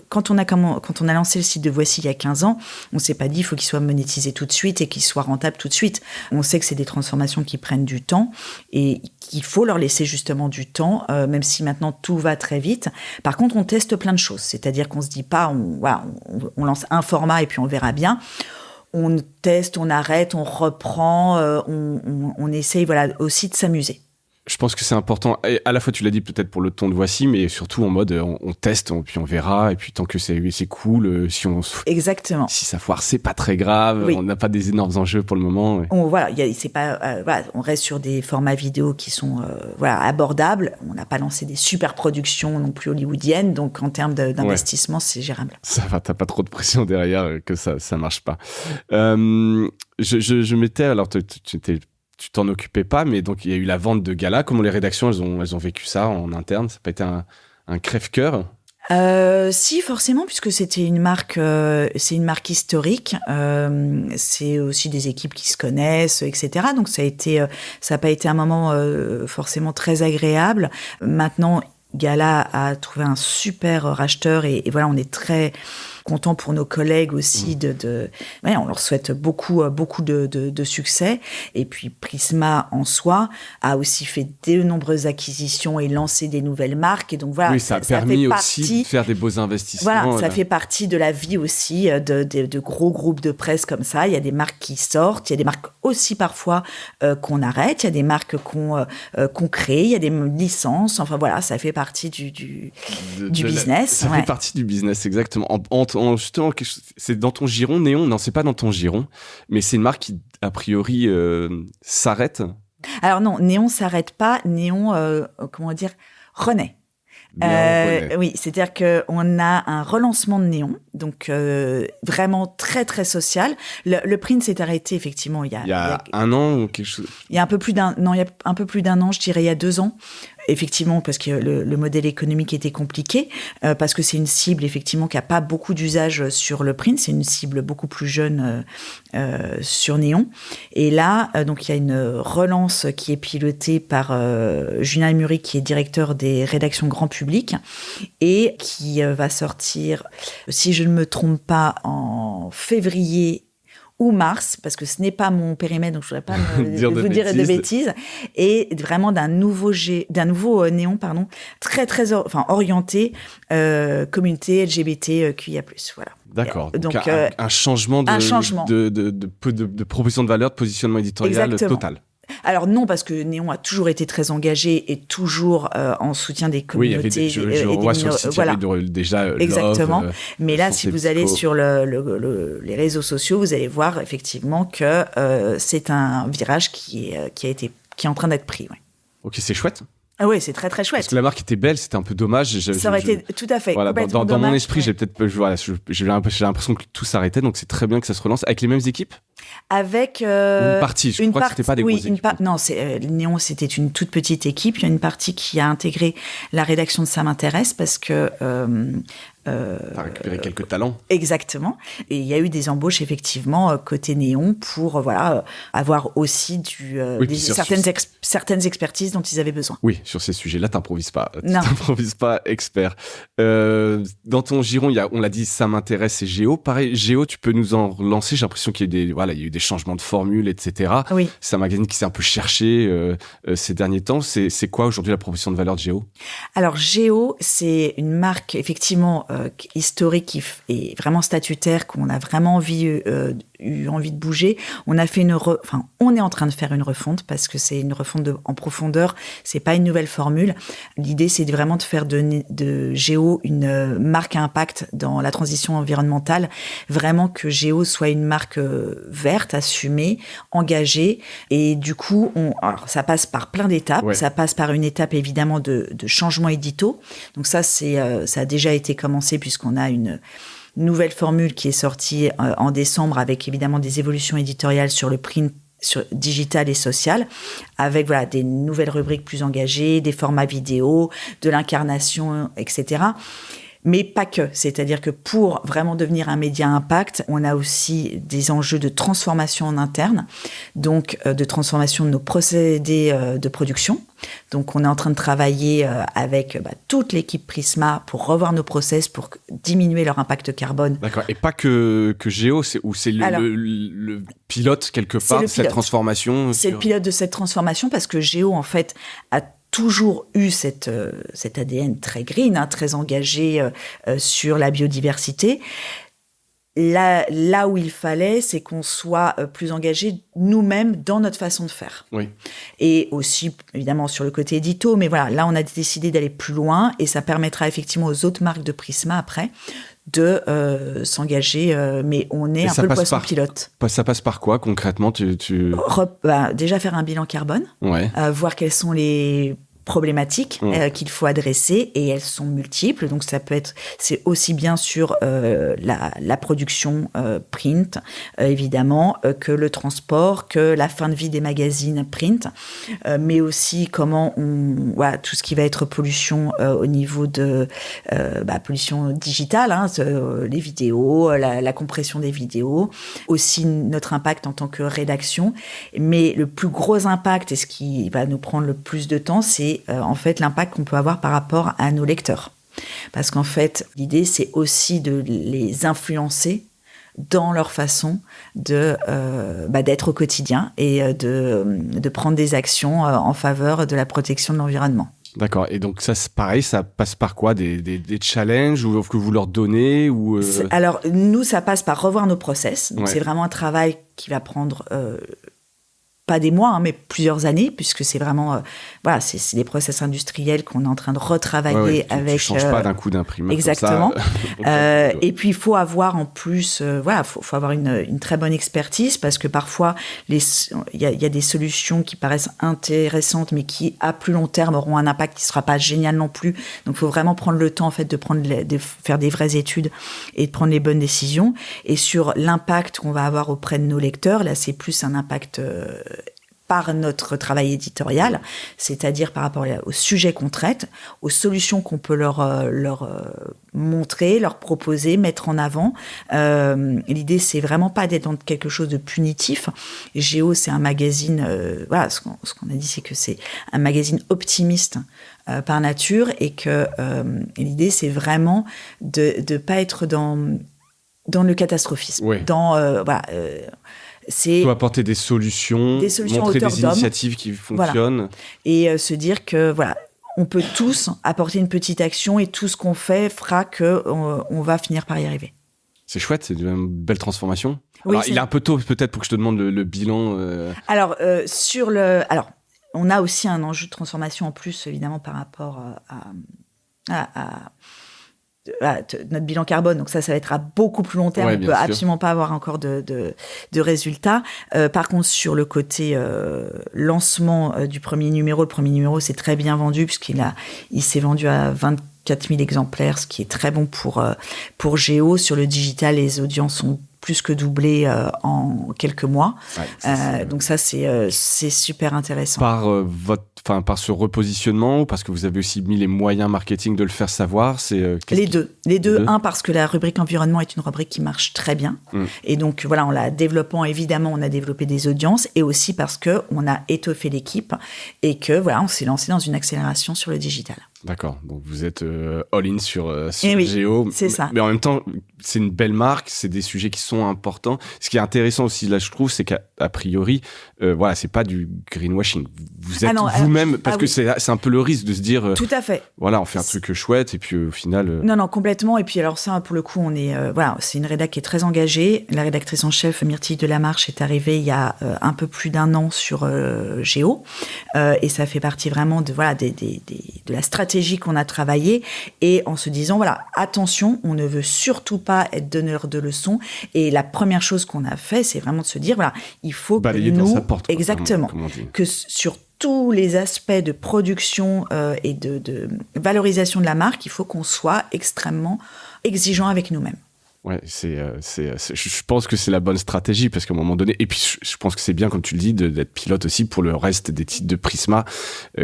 quand on a lancé le site de Voici il y a 15 ans, on s'est pas dit il faut qu'il soit monétisé tout de suite et qu'il soit rentable tout de suite. On sait que c'est des transformations qui prennent du temps et qu'il faut leur laisser justement du temps, même si maintenant tout va très vite. Par contre, on teste plein de choses. C'est-à-dire qu'on se dit pas, on lance un format et puis on verra bien. On teste, on arrête, on reprend, on essaye aussi de s'amuser. Je pense que c'est important. Et à la fois, tu l'as dit peut-être pour le ton de Voici, mais surtout en mode on teste, puis on verra. Et puis tant que c'est cool, Exactement. Si ça foire, c'est pas très grave. Oui. On n'a pas des énormes enjeux pour le moment. Ouais. On reste sur des formats vidéo qui sont abordables. On n'a pas lancé des super productions non plus hollywoodiennes, donc en termes d'investissement, c'est gérable. Ça va, t'as pas trop de pression derrière que ça marche pas. Je m'étais alors tu t'en occupais pas, mais donc il y a eu la vente de Gala. Comment les rédactions elles ont vécu ça en interne ? Ça n'a pas été un crève-cœur ? Si, forcément, puisque c'était c'est une marque historique. C'est aussi des équipes qui se connaissent, etc. Donc ça n'a pas été un moment forcément très agréable. Maintenant, Gala a trouvé un super racheteur et voilà, on est très content pour nos collègues aussi on leur souhaite beaucoup de succès. Et puis Prisma en soi a aussi fait de nombreuses acquisitions et lancé des nouvelles marques. Et donc voilà, ça a permis aussi de faire des beaux investissements. Voilà, ça fait partie de la vie aussi de gros groupes de presse comme ça. Il y a des marques qui sortent, il y a des marques aussi parfois qu'on arrête, il y a des marques qu'on crée, il y a des licences. Enfin voilà, ça fait partie du business. Ça fait partie du business, exactement. Justement, c'est dans ton giron, Néon ? Non, c'est pas dans ton giron, mais c'est une marque qui, a priori, s'arrête. Alors non, Néon s'arrête pas. Néon, renaît. Oui, c'est-à-dire qu'on a un relancement de Néon, donc vraiment très très social. Le print s'est arrêté effectivement il y a un an ou quelque chose. Il y a un peu plus d'un an, je dirais il y a 2 ans. Effectivement, parce que le modèle économique était compliqué, parce que c'est une cible effectivement qui a pas beaucoup d'usage sur le print, c'est une cible beaucoup plus jeune sur Néon. Et là, donc il y a une relance qui est pilotée par Julien Emery, qui est directeur des rédactions grand public et qui va sortir, si je ne me trompe pas, en février ou mars, parce que ce n'est pas mon périmètre, donc je ne voudrais pas vous dire de bêtises, et vraiment d'un nouveau Néon, très très orienté communauté LGBTQIA+. Voilà. D'accord. Donc un changement de proposition de valeur, de positionnement éditorial total. Alors non, parce que Néon a toujours été très engagé et toujours en soutien des communautés. Oui, je vois sur le site, il y avait déjà exactement. Love, mais là, si vous allez sur les réseaux sociaux, vous allez voir effectivement que c'est un virage qui est en train d'être pris. Ouais. Ok, c'est chouette. Ah ouais, c'est très très chouette. Parce que la marque était belle, c'était un peu dommage. Ça aurait été tout à fait. Voilà, Complètement dans mon dommage, esprit, j'ai l'impression que tout s'arrêtait, donc c'est très bien que ça se relance avec les mêmes équipes. Avec Ou une partie, je crois que c'était pas des grosses équipes. Non, Néon, c'était une toute petite équipe. Il y a une partie qui a intégré la rédaction de Ça m'intéresse parce que T'as récupéré quelques talents. Exactement. Et il y a eu des embauches effectivement côté Néon pour avoir aussi certaines expertises dont ils avaient besoin. Oui, sur ces sujets-là, t'improvises pas. Non. T'improvises pas expert. Dans ton giron, on l'a dit, Ça m'intéresse et Géo. Pareil, Géo, tu peux nous en relancer. J'ai l'impression qu'il y a eu des changements de formule, etc. Oui. C'est un magazine qui s'est un peu cherché ces derniers temps. C'est quoi aujourd'hui la proposition de valeur de Géo? Alors Géo, c'est une marque effectivement historique et vraiment statutaire qu'on a vraiment eu envie de bouger. On a fait on est en train de faire une refonte parce que c'est une refonte en profondeur. C'est pas une nouvelle formule. L'idée, c'est vraiment de faire de Géo une marque à impact dans la transition environnementale. Vraiment que Géo soit une marque verte, assumée, engagée. Et du coup, alors ça passe par plein d'étapes. Ouais. Ça passe par une étape évidemment de changement édito. Donc ça a déjà été commencé puisqu'on a une nouvelle formule qui est sortie en décembre avec évidemment des évolutions éditoriales sur le print, sur digital et social, avec des nouvelles rubriques plus engagées, des formats vidéo, de l'incarnation, etc. Mais pas que. C'est-à-dire que pour vraiment devenir un média impact, on a aussi des enjeux de transformation en interne, donc de transformation de nos procédés de production. Donc, on est en train de travailler avec toute l'équipe Prisma pour revoir nos process, pour diminuer leur impact carbone. D'accord. Et pas que Géo, c'est le pilote quelque part de cette transformation. C'est le pilote de cette transformation parce que Géo, en fait, a toujours eu cet ADN très green, très engagé sur la biodiversité. Là où il fallait, c'est qu'on soit plus engagé nous-mêmes dans notre façon de faire. Oui. Et aussi, évidemment, sur le côté édito. Mais voilà, là, on a décidé d'aller plus loin et ça permettra effectivement aux autres marques de Prisma, après, de s'engager. Mais on est un peu le poisson pilote. Ça passe par quoi, concrètement Déjà faire un bilan carbone. Ouais. Voir quels sont les problématiques qu'il faut adresser, et elles sont multiples. Donc c'est aussi bien sur la production print, évidemment, que le transport, que la fin de vie des magazines print, mais aussi comment tout ce qui va être pollution au niveau de pollution digitale, les vidéos, la compression des vidéos, aussi notre impact en tant que rédaction. Mais le plus gros impact, et ce qui va nous prendre le plus de temps, c'est en fait l'impact qu'on peut avoir par rapport à nos lecteurs. Parce qu'en fait, l'idée, c'est aussi de les influencer dans leur façon d'être au quotidien et de prendre des actions en faveur de la protection de l'environnement. D'accord. Et donc ça, c'est pareil, ça passe par quoi? Des challenges que vous leur donnez ou Alors, nous, ça passe par revoir nos process. Donc, ouais. C'est vraiment un travail qui va prendre... pas des mois, mais plusieurs années, puisque c'est vraiment, c'est des process industriels qu'on est en train de retravailler avec. Tu changes pas d'un coup d'imprimeur. Exactement. Comme ça. Et puis il faut avoir en plus, faut avoir une très bonne expertise, parce que parfois il y a des solutions qui paraissent intéressantes, mais qui à plus long terme auront un impact qui sera pas génial non plus. Donc il faut vraiment prendre le temps en fait de faire des vraies études et de prendre les bonnes décisions. Et sur l'impact qu'on va avoir auprès de nos lecteurs, là c'est plus un impact par notre travail éditorial, c'est-à-dire par rapport aux sujets qu'on traite, aux solutions qu'on peut leur montrer, leur proposer, mettre en avant. L'idée, c'est vraiment pas d'être dans quelque chose de punitif. Géo, c'est un magazine, ce qu'on a dit, c'est que c'est un magazine optimiste par nature, et que l'idée, c'est vraiment de pas être dans le catastrophisme. Ouais. C'est apporter des solutions montrer des initiatives qui fonctionnent. Voilà. Et se dire que on peut tous apporter une petite action, et tout ce qu'on fait fera que on va finir par y arriver. C'est chouette, c'est une belle transformation. Oui, il est un peu tôt peut-être pour que je te demande le bilan. Alors on a aussi un enjeu de transformation en plus, évidemment, par rapport notre bilan carbone. Donc ça va être à beaucoup plus long terme. Ouais, on peut bien sûr. absolument pas avoir encore de résultats. Par contre, sur le côté lancement du premier numéro, le premier numéro s'est très bien vendu puisqu'il s'est vendu à 24 000 exemplaires, ce qui est très bon pour Géo. Sur le digital, les audiences sont plus que doublées en quelques mois. Ouais, donc ça, c'est super intéressant. Par ce repositionnement, ou parce que vous avez aussi mis les moyens marketing de le faire savoir, les deux. Un, parce que la rubrique environnement est une rubrique qui marche très bien. Et donc, voilà, en la développant, évidemment, on a développé des audiences, et aussi parce qu'on a étoffé l'équipe et que, voilà, on s'est lancé dans une accélération sur le digital. D'accord, donc vous êtes all-in sur Géo. C'est ça. Mais en même temps, c'est une belle marque, c'est des sujets qui sont importants. Ce qui est intéressant aussi, là, je trouve, c'est qu'à priori, voilà, c'est pas du greenwashing. Vous êtes vous-même, parce que c'est un peu le risque de se dire... Tout à fait. Voilà, on fait un truc chouette, et puis au final... Non, complètement. Et puis alors ça, pour le coup, on est... voilà, c'est une rédac qui est très engagée. La rédactrice en chef, Myrtille Delamarche, est arrivée il y a un peu plus d'un an sur Géo. Et ça fait partie vraiment de la stratégie qu'on a travaillé, et en se disant, voilà, attention, on ne veut surtout pas être donneur de leçons. Et la première chose qu'on a fait, c'est vraiment de se dire, voilà, il faut balayer dans sa porte, quoi, exactement, que sur tous les aspects de production et de valorisation de la marque, il faut qu'on soit extrêmement exigeant avec nous-mêmes. Ouais, je pense que c'est la bonne stratégie, parce qu'à un moment donné, et puis je pense que c'est bien, comme tu le dis, d'être pilote aussi pour le reste des titres de Prisma,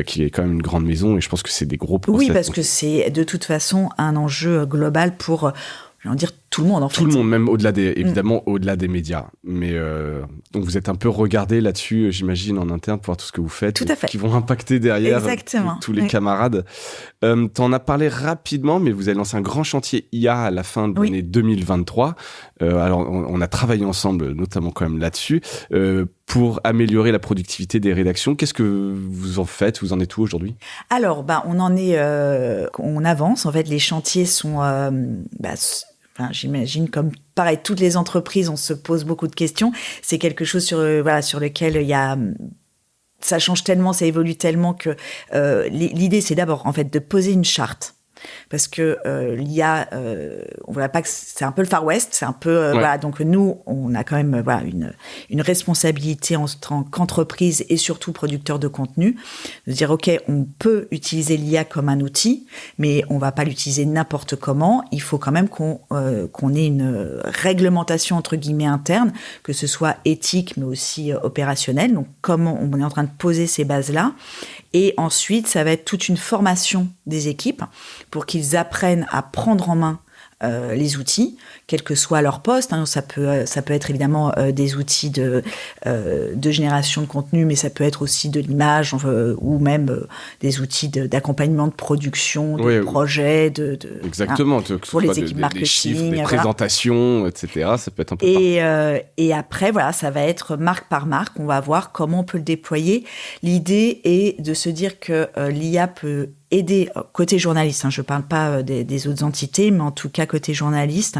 qui est quand même une grande maison, et je pense que c'est des gros process. Oui, parce que c'est de toute façon un enjeu global pour, je veux dire, tout le monde, en fait. Tout le monde, même au-delà évidemment, au-delà des médias. Mais donc vous êtes un peu regardé là-dessus, j'imagine, en interne, pour voir tout ce que vous faites. Tout à fait. Qui vont impacter derrière tous les camarades. T'en as parlé rapidement, mais vous avez lancé un grand chantier IA à la fin de l'année 2023. Alors, on a travaillé ensemble, notamment quand même là-dessus, pour améliorer la productivité des rédactions. Qu'est-ce que vous en faites? Vous en êtes où aujourd'hui? Alors, on avance. En fait, les chantiers sont... j'imagine, comme pareil, toutes les entreprises, on se pose beaucoup de questions. C'est quelque chose sur lequel il y a... Ça change tellement, ça évolue tellement que l'idée, c'est d'abord, en fait, de poser une charte. Parce que l'IA, on voit pas que c'est un peu le Far West, c'est un peu donc nous on a quand même une responsabilité en tant qu'entreprise et surtout producteur de contenu, de dire ok, on peut utiliser l'IA comme un outil, mais on va pas l'utiliser n'importe comment. Il faut quand même qu'on ait une réglementation entre guillemets interne, que ce soit éthique mais aussi opérationnelle. Donc comment on est en train de poser ces bases là. Et ensuite, ça va être toute une formation des équipes pour qu'ils apprennent à prendre en main les outils, quel que soit leur poste. Ça peut être évidemment des outils de génération de contenu, mais ça peut être aussi de l'image ou même des outils d'accompagnement de production, de projets, exactement, pour les équipes marketing, des chiffres, des présentations, etc. Ça peut être un peu et après, ça va être marque par marque. On va voir comment on peut le déployer. L'idée est de se dire que l'IA peut aider, côté journaliste, je ne parle pas des autres entités, mais en tout cas côté journaliste,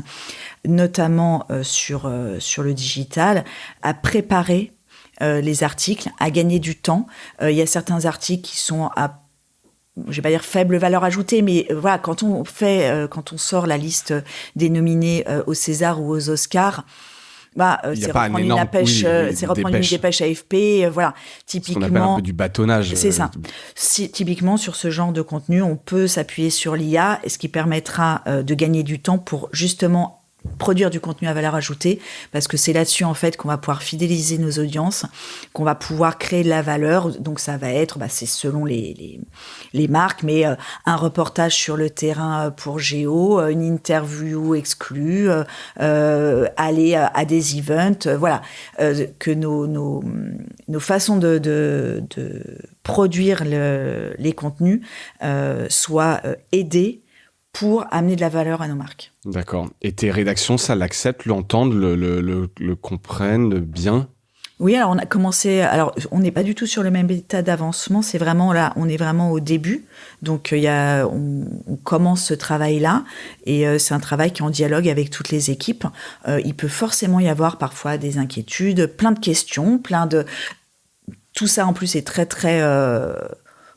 notamment sur le digital, à préparer les articles, à gagner du temps. Il y a certains articles qui sont à, je vais pas dire faible valeur ajoutée, mais voilà, quand on sort la liste des nominés aux César ou aux Oscars, c'est reprendre une dépêche AFP, voilà. Typiquement, ce qu'on appelle un peu du bâtonnage. C'est ça. Typiquement, sur ce genre de contenu, on peut s'appuyer sur l'IA, ce qui permettra de gagner du temps pour justement produire du contenu à valeur ajoutée, parce que c'est là-dessus en fait qu'on va pouvoir fidéliser nos audiences, qu'on va pouvoir créer de la valeur. Donc ça va être, c'est selon les marques, mais un reportage sur le terrain pour Géo, une interview exclue, aller à des events, que nos façons de produire les contenus soient aidées pour amener de la valeur à nos marques. D'accord. Et tes rédactions, ça l'acceptent, l'entendent, le comprennent bien? Oui, alors on a commencé... Alors, on n'est pas du tout sur le même état d'avancement. C'est vraiment là, on est vraiment au début. Donc, on commence ce travail-là. Et c'est un travail qui est en dialogue avec toutes les équipes. Il peut forcément y avoir parfois des inquiétudes, plein de questions, Tout ça, en plus, est très, très...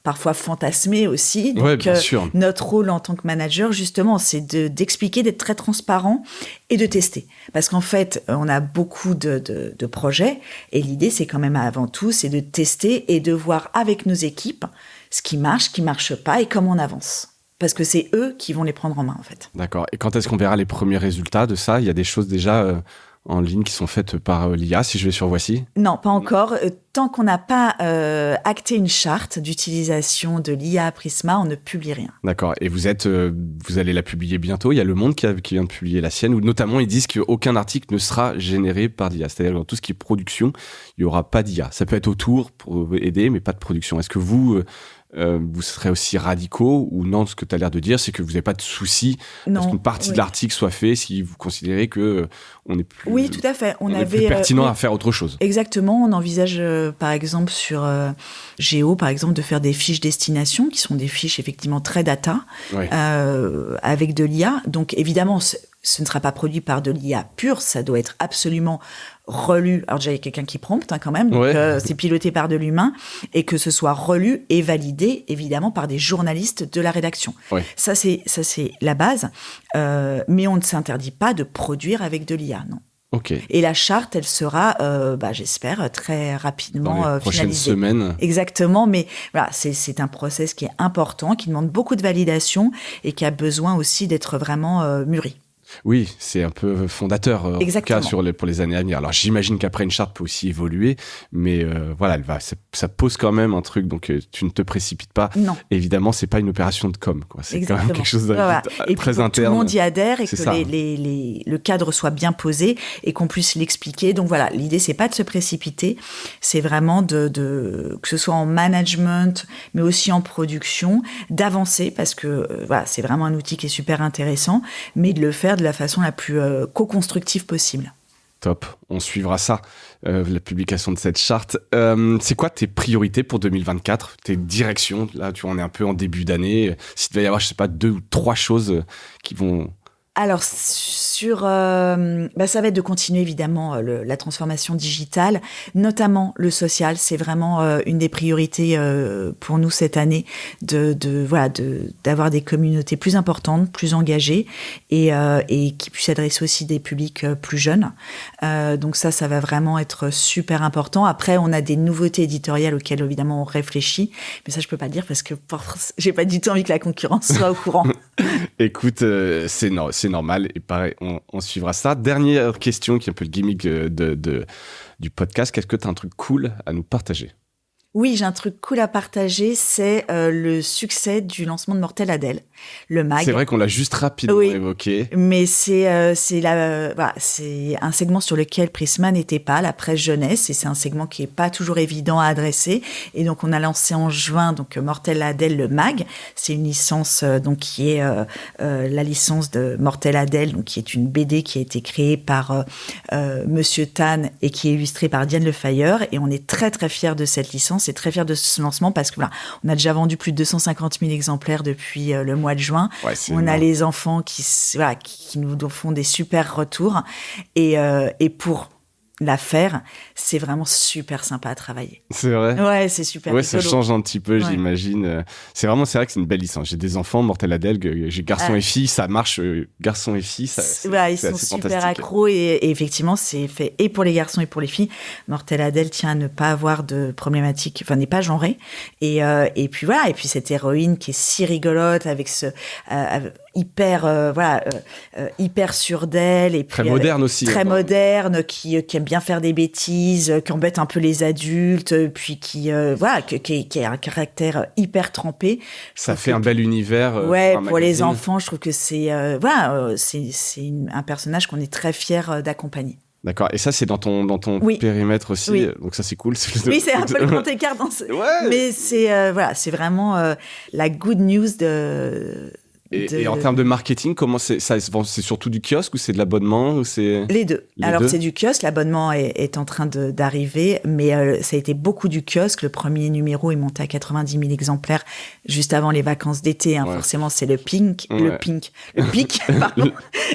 parfois fantasmé aussi. Donc, bien sûr. Notre rôle en tant que manager, justement, c'est d'expliquer, d'être très transparent et de tester. Parce qu'en fait, on a beaucoup de projets et l'idée, c'est quand même avant tout, c'est de tester et de voir avec nos équipes ce qui marche pas et comment on avance. Parce que c'est eux qui vont les prendre en main, en fait. D'accord. Et quand est-ce qu'on verra les premiers résultats de ça ? Il y a des choses déjà en ligne qui sont faites par l'IA, si je vais sur Voici ? Non, pas encore. Tant qu'on n'a pas acté une charte d'utilisation de l'IA à Prisma, on ne publie rien. D'accord. Et vous allez la publier bientôt. Il y a Le Monde qui vient de publier la sienne, où notamment ils disent qu'aucun article ne sera généré par l'IA. C'est-à-dire dans tout ce qui est production, il n'y aura pas d'IA. Ça peut être autour pour aider, mais pas de production. Est-ce que vous serez aussi radicaux ou non? Ce que tu as l'air de dire, c'est que vous n'avez pas de souci parce qu'une partie de l'article soit faite si vous considérez que on est plus, oui, tout à fait. On avait plus pertinent à faire autre chose. Exactement. On envisage, par exemple, sur Géo, par exemple, de faire des fiches destination qui sont des fiches effectivement très data avec de l'IA. Donc, évidemment, ce ne sera pas produit par de l'IA pure, ça doit être absolument relu. Alors déjà, il y a quelqu'un qui prompte quand même, donc c'est piloté par de l'humain, et que ce soit relu et validé, évidemment, par des journalistes de la rédaction. Ouais. Ça, c'est la base, mais on ne s'interdit pas de produire avec de l'IA, non. Okay. Et la charte, elle sera, j'espère, très rapidement dans les prochaines finalisée. Semaines. Exactement, mais voilà, c'est un process qui est important, qui demande beaucoup de validation et qui a besoin aussi d'être vraiment mûri. Oui, c'est un peu fondateur en tout cas pour les années à venir. Alors j'imagine qu'après une charte peut aussi évoluer, mais voilà, ça pose quand même un truc, donc tu ne te précipites pas. Non. Évidemment, c'est pas une opération de com, quoi. C'est quand même quelque chose de très interne. Tout le monde y adhère et que le cadre soit bien posé et qu'on puisse l'expliquer. Donc voilà, l'idée c'est pas de se précipiter, c'est vraiment que ce soit en management, mais aussi en production, d'avancer parce que voilà, c'est vraiment un outil qui est super intéressant, mais de le faire de la façon la plus co-constructive possible. Top, on suivra ça, la publication de cette charte. C'est quoi tes priorités pour 2024, tes directions? Là, tu vois, on est un peu en début d'année. S'il devait y avoir, je sais pas, 2 ou 3 choses qui vont... Alors, ça va être de continuer évidemment la transformation digitale, notamment le social. C'est vraiment une des priorités pour nous cette année, d'avoir des communautés plus importantes, plus engagées et qui puissent adresser aussi des publics plus jeunes. Donc ça va vraiment être super important. Après, on a des nouveautés éditoriales auxquelles évidemment on réfléchit, mais ça je peux pas le dire parce que j'ai pas du tout envie que la concurrence soit au courant. Écoute, c'est normal et pareil, on suivra ça. Dernière question qui est un peu le gimmick du podcast. Est-ce que tu as un truc cool à nous partager? Oui, j'ai un truc cool à partager, c'est le succès du lancement de Mortel Adèle, le mag. C'est vrai qu'on l'a juste rapidement évoqué. Mais c'est un segment sur lequel Prisma n'était pas, la presse jeunesse, et c'est un segment qui est pas toujours évident à adresser. Et donc on a lancé en juin donc Mortel Adèle le mag. C'est une licence donc qui est la licence de Mortel Adèle, donc qui est une BD qui a été créée par Monsieur Tan et qui est illustrée par Diane Lefailleur. Et on est très très fiers de cette licence. C'est très fier de ce lancement parce que voilà, on a déjà vendu plus de 250 000 exemplaires depuis le mois de juin. Ouais, on a les enfants qui nous font des super retours et pour la faire, c'est vraiment super sympa à travailler. C'est vrai. Ouais, c'est super. Ouais, ça change un petit peu, j'imagine. C'est vrai que c'est une belle licence. J'ai des enfants, Mortel Adèle, j'ai garçon et fille, ça marche. Garçon et fille, ils sont super accros et effectivement, c'est fait et pour les garçons et pour les filles. Mortel Adèle tient à ne pas avoir de problématique, enfin n'est pas genrée. Et puis voilà, et puis cette héroïne qui est si rigolote avec ce hyper sûre d'elle et puis très moderne aussi. Très moderne, qui aime bien faire des bêtises, qui embête un peu les adultes, puis qui a un caractère hyper trempé. Ça fait un bel univers. Pour les enfants, je trouve que c'est un personnage qu'on est très fier d'accompagner. D'accord. Et ça, c'est dans ton périmètre aussi. Oui. Donc ça, c'est cool. Oui, c'est un peu le grand écart dans ce... Mais c'est vraiment la good news Et en termes de marketing, comment c'est surtout du kiosque ou c'est de l'abonnement ou c'est... Les deux. Alors, c'est du kiosque. L'abonnement est en train d'arriver, mais ça a été beaucoup du kiosque. Le premier numéro est monté à 90 000 exemplaires juste avant les vacances d'été. Hein. Ouais. Forcément, c'est le pic, pardon.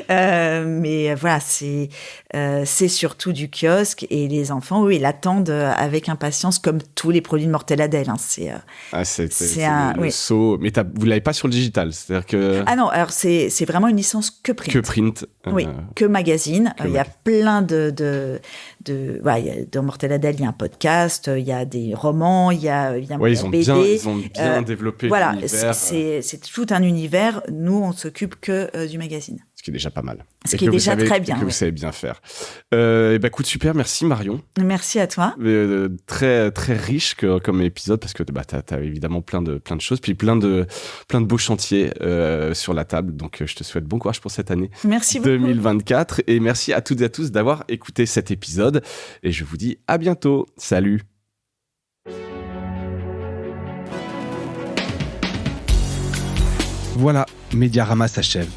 Mais voilà, c'est surtout du kiosque et les enfants, oui, l'attendent avec impatience, comme tous les produits de Mortadelle. Hein. C'est le saut. Mais vous l'avez pas sur le digital, c'est-à-dire que... Ah non, alors c'est vraiment une licence que print. Que print. Oui, que magazine. Il y a plein dans Mortadelle, il y a un podcast, il y a des romans, il y a évidemment ils ont BD. Ils ont bien développé Voilà, l'univers. c'est tout un univers. Nous, on s'occupe que du magazine. Ce qui est déjà pas mal. Ce qui est déjà très bien. Que vous savez bien faire. Écoute, super, merci Marion. Merci à toi. Très, très riche comme épisode parce que t'as évidemment plein de choses, puis plein de beaux chantiers sur la table. Donc, je te souhaite bon courage pour cette année. Merci beaucoup. 2024. Et merci à toutes et à tous d'avoir écouté cet épisode. Et je vous dis à bientôt. Salut. Voilà, Mediarama s'achève.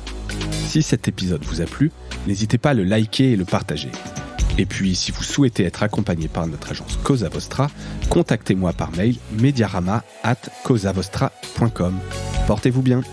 Si cet épisode vous a plu, n'hésitez pas à le liker et le partager. Et puis, si vous souhaitez être accompagné par notre agence Cosa Vostra, contactez-moi par mail mediarama@cosavostra.com. Portez-vous bien.